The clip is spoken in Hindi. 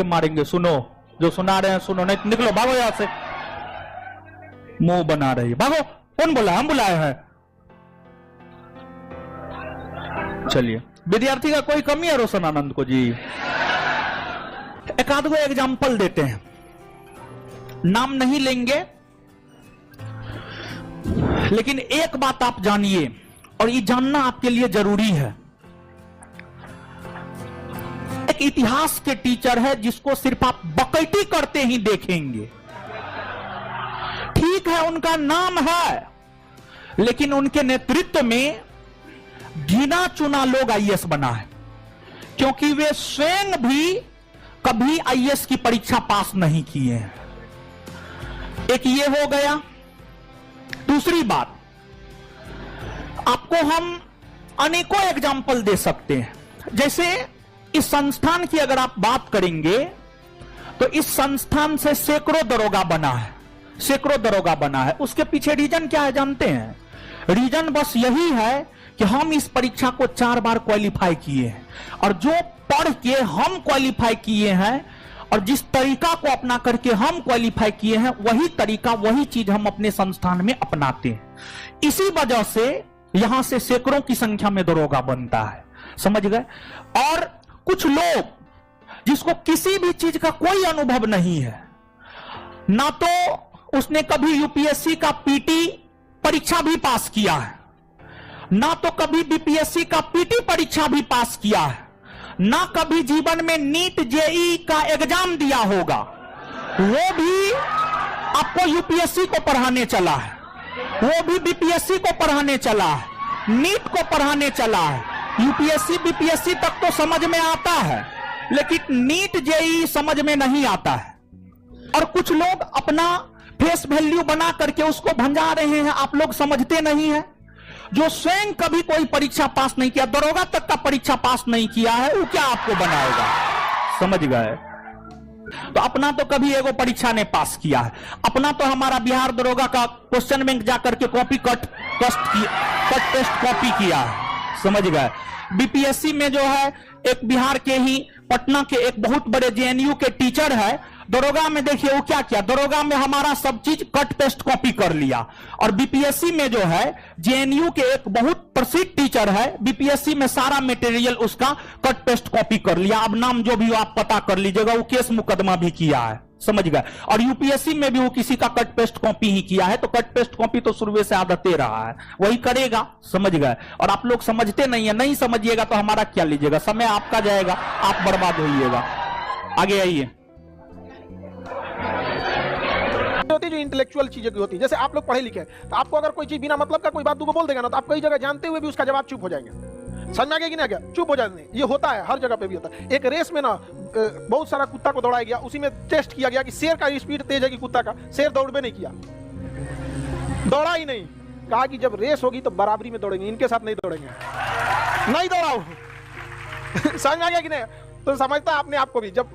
मारेंगे। सुनो, जो सुना रहे हैं सुनो, नहीं निकलो, भागो यहां से। मुंह बना रही, भागो। कौन बोला? हम बुलाए हैं। चलिए, विद्यार्थी का कोई कमी है रोशन आनंद को जी? एक आध गो एग्जाम्पल देते हैं, नाम नहीं लेंगे, लेकिन एक बात आप जानिए, और ये जानना आपके लिए जरूरी है। एक इतिहास के टीचर है जिसको सिर्फ आप बकैती करते ही देखेंगे। ठीक है, उनका नाम है, लेकिन उनके नेतृत्व में गिना चुना लोग आईएएस बना है, क्योंकि वे स्वयं भी कभी आईएएस की परीक्षा पास नहीं किए हैं। एक ये हो गया। दूसरी बात, आपको हम अनेकों एग्जाम्पल दे सकते हैं। जैसे इस संस्थान की अगर आप बात करेंगे तो इस संस्थान से सैकड़ों दरोगा बना है, सैकड़ों दरोगा बना है। उसके पीछे रीजन क्या है जानते हैं? रीजन बस यही है कि हम इस परीक्षा को 4 बार क्वालिफाई किए हैं, और जो पढ़ के हम क्वालिफाई किए हैं और जिस तरीका को अपना करके हम क्वालिफाई किए हैं, वही तरीका, वही चीज हम अपने संस्थान में अपनाते हैं। इसी वजह से यहां से सैकड़ों की संख्या में दरोगा बनता है, समझ गए? और कुछ लोग जिसको किसी भी चीज का कोई अनुभव नहीं है, ना तो उसने कभी यूपीएससी का पीटी परीक्षा भी पास किया है, ना तो कभी बीपीएससी का पीटी परीक्षा भी पास किया है, ना कभी जीवन में नीट जेई का एग्जाम दिया होगा, वो भी आपको यूपीएससी को पढ़ाने चला है, वो भी बीपीएससी को पढ़ाने चला है, नीट को पढ़ाने चला है। यूपीएससी बीपीएससी तक तो समझ में आता है, लेकिन नीट जेई समझ में नहीं आता है। और कुछ लोग अपना फेस वैल्यू बना करके उसको भंजा रहे हैं, आप लोग समझते नहीं है। जो स्वयं कभी कोई परीक्षा पास नहीं किया, दरोगा तक का परीक्षा पास नहीं किया है, वो क्या आपको बनाएगा? समझ गए? तो अपना तो कभी एगो परीक्षा ने पास किया है, अपना तो हमारा बिहार दरोगा का क्वेश्चन बैंक जाकर के कॉपी कट टेस्ट कॉपी किया है, समझ गए? बीपीएससी में जो है एक बिहार के ही पटना के एक बहुत बड़े जेएनयू के टीचर है, दरोगा में देखिए वो क्या किया, दरोगा में हमारा सब चीज कट पेस्ट कॉपी कर लिया। और बीपीएससी में जो है जेएनयू के एक बहुत प्रसिद्ध टीचर है, बीपीएससी में सारा मटेरियल उसका कट पेस्ट कॉपी कर लिया। अब नाम जो भी आप पता कर लीजिएगा, वो केस मुकदमा भी किया है, समझ गए? और यूपीएससी में भी वो किसी का कट पेस्ट कॉपी ही किया है, तो कट पेस्ट कॉपी तो शुरू से आदते रहा है, वही करेगा, समझ गए? और आप लोग समझते नहीं है, नहीं समझिएगा तो हमारा क्या लीजिएगा, समय आपका जाएगा, आप बर्बाद होइएगा। आगे आइए। होती जो इंटेलेक्चुअल चीजें की होती है, जैसे आप लोग पढ़े लिखे हैं, तो आपको अगर कोई चीज बिना मतलब का कोई बात को बोल देगा ना, तो आप कई जगह जानते हुए भी उसका जवाब चुप हो जाएंगे। समझ में आ गया कि नहीं? क्या चुप हो जाते? ये होता है, हर जगह पे भी होता है। एक रेस में ना बहुत सारा कुत्ता को दौड़ाया गया, उसी में टेस्ट किया गया कि शेर का स्पीड तेज है कि कुत्ता का। शेर दौड़बे नहीं किया, दौड़ा ही नहीं। कहा कि जब रेस होगी तो बराबरी में दौड़ेंगे, इनके साथ नहीं दौड़ेंगे, नहीं दौड़ाओ। समझ में आ गया कि नहीं? तो समझता आपने आपको भी, जब